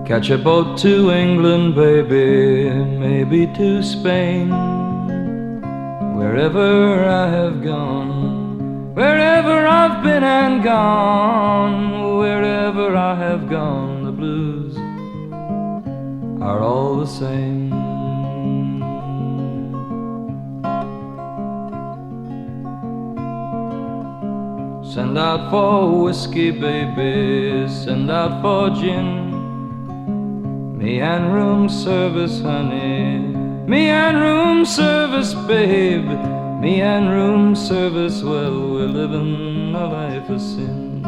Catch a boat to England, baby, maybe to Spain. Wherever I have gone, wherever I've been and gone, wherever I have gone, the blues are all the same. Send out for whiskey, baby, send out for gin. Me and room service, honey, me and room service, babe. Me and room service, well, we're living a life of sin.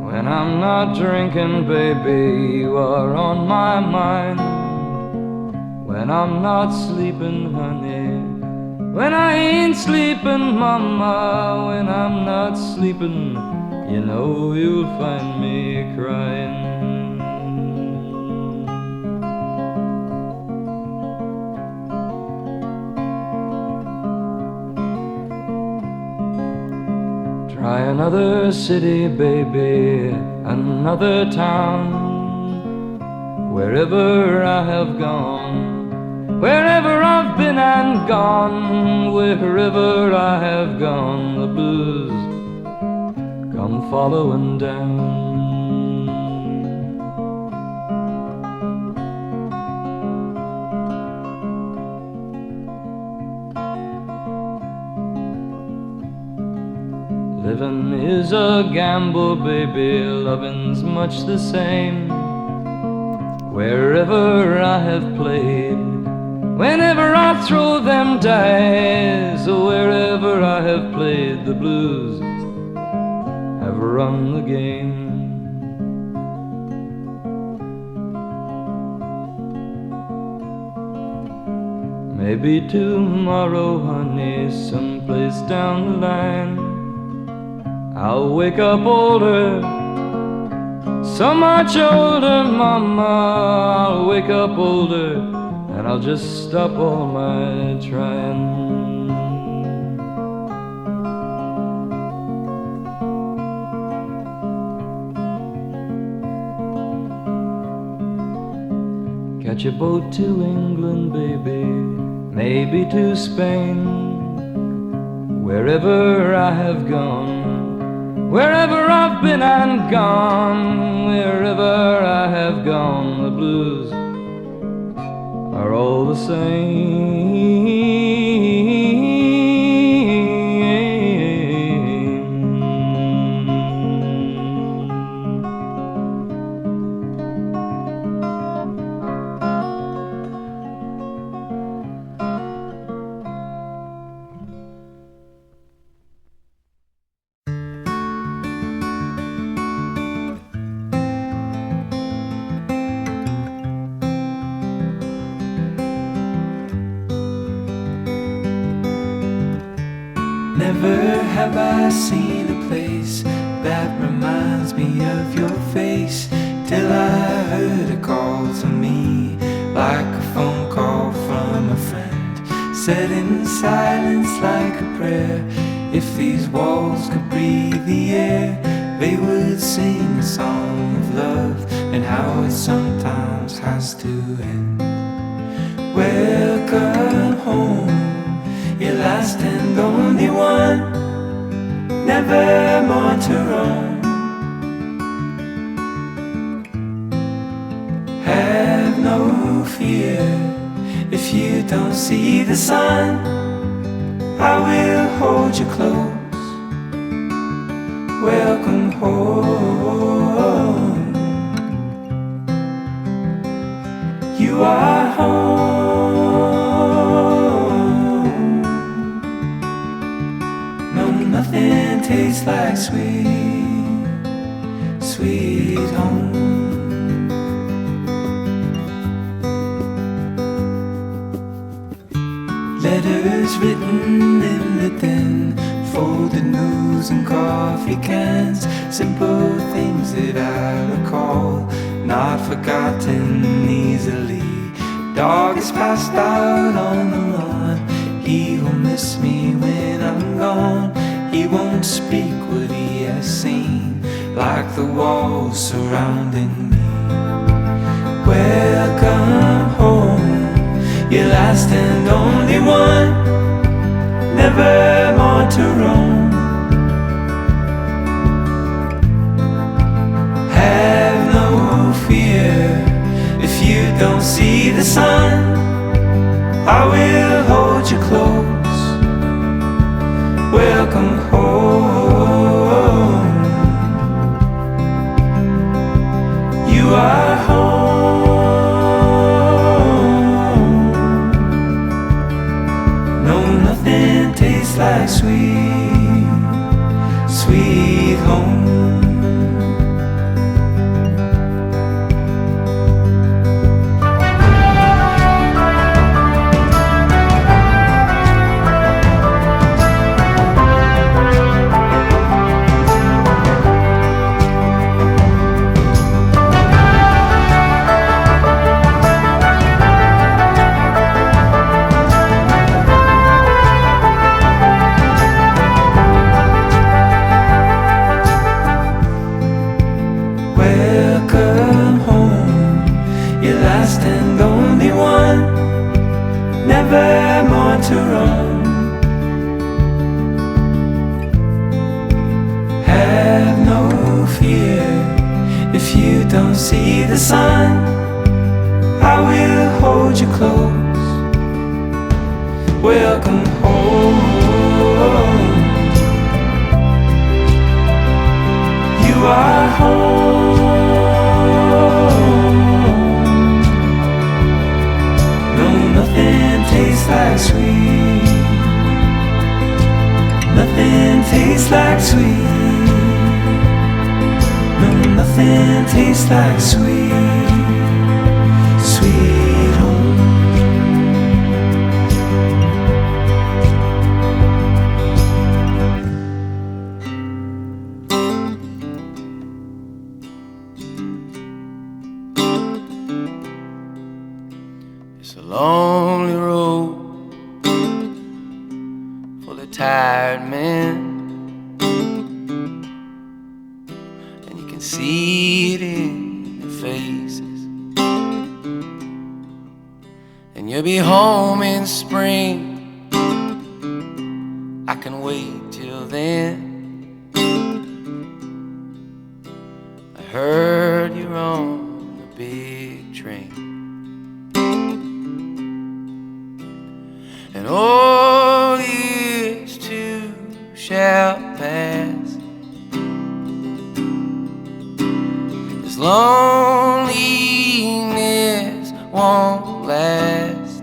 When I'm not drinking, baby, you are on my mind. When I'm not sleeping, honey, when I ain't sleeping, mama, when I'm not sleeping, you know you'll find me crying. Try another city, baby, another town. Wherever I have gone, wherever I've been and gone, wherever I have gone, the blues come following down. Living is a gamble, baby, loving's much the same. Wherever I have played, whenever I throw them dice, wherever I have played, the blues have run the game. Maybe tomorrow, honey, someplace down the line, I'll wake up older, so much older, mama. I'll wake up older, and I'll just stop all my trying. Catch a boat to England, baby, maybe to Spain. Wherever I have gone, wherever I've been and gone, wherever I have gone, the blues are all the same. Never have I seen a place that reminds me of your face, till I heard a call to me, like a phone call from a friend, said in silence like a prayer. If these walls could breathe the air, they would sing a song of love, and how it sometimes has to end. Welcome home, your last and only one, never more to roam. Have no fear if you don't see the sun, I will hold you close. Welcome home, you are home. No, nothing tastes like sweet, sweet home. Letters written in the den, folded news and coffee cans, simple things that I recall, not forgotten easily. Dog is passed out on the lawn, He will miss me when I'm gone. He won't speak what he has seen, like the walls surrounding me. Welcome home, your last and only one, never more to roam. Have no fear if you don't see the sun, I will hold you close. Welcome home. You are home. No, nothing tastes like sweet, sweet home. Welcome home, your last and only one, never more to roam. Have no fear if you don't see the sun, I will hold you close. Welcome home. You are home. Nothing tastes like sweet. Nothing tastes like sweet. No, nothing tastes like sweet, sweet home. It's a lonely road for the tired men, and you can see it in their faces. And you'll be home in spring, I can wait till then. I heard you're on the big train, and all this too shall pass. This loneliness won't last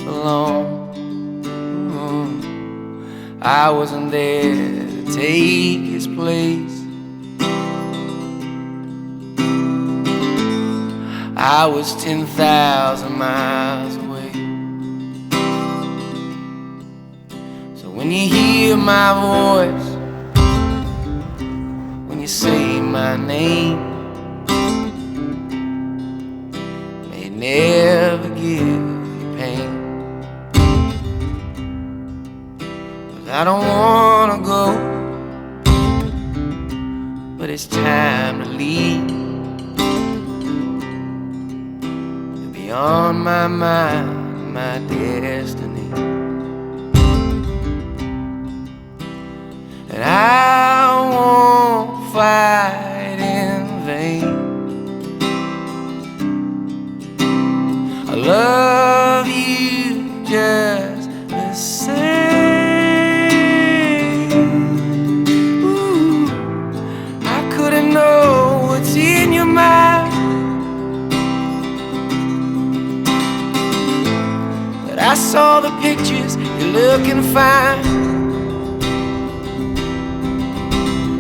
for long. I wasn't there to take his place. I was 10,000 miles away. So when you hear my voice, when you say my name, may it never give you pain. 'Cause I don't wanna go, but it's time to leave. On my mind, my destiny, and I won't fight in vain. I love you just the same. Ooh, I couldn't know what's in your mind, I saw the pictures, you're looking fine.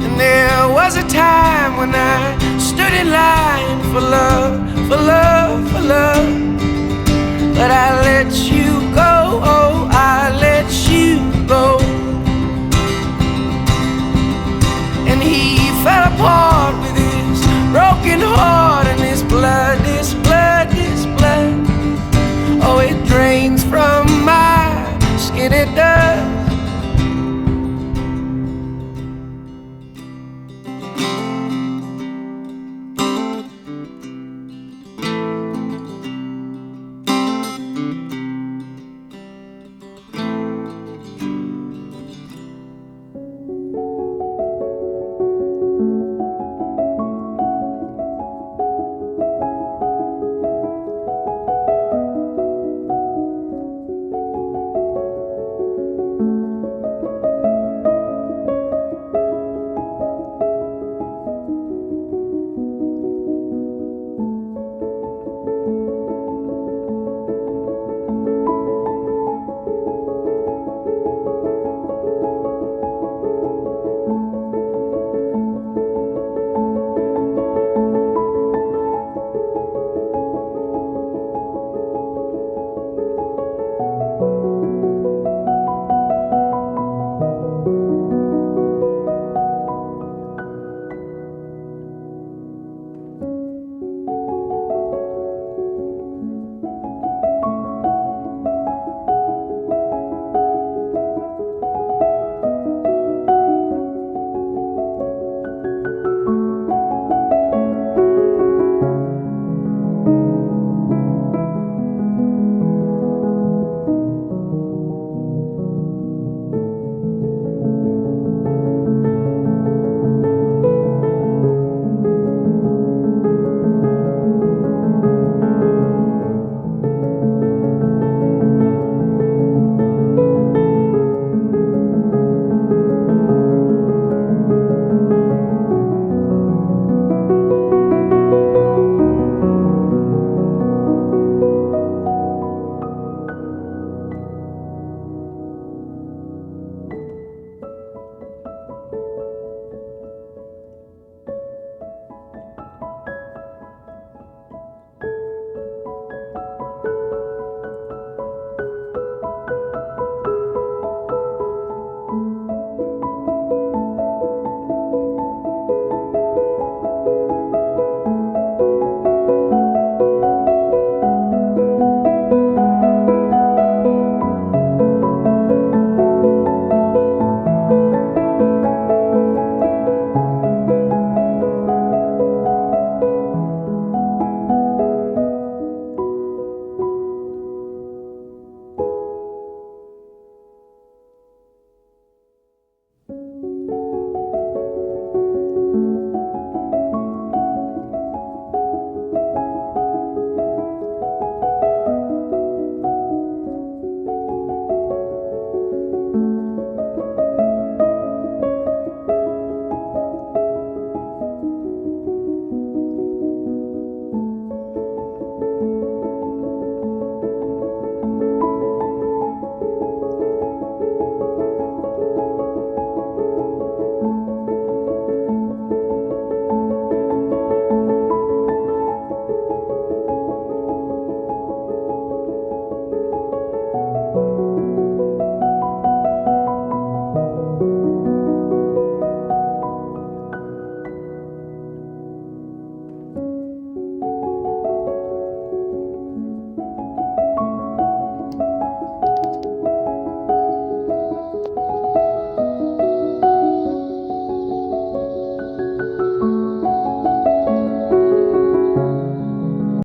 And there was a time when I stood in line for love, for love, for love. But I let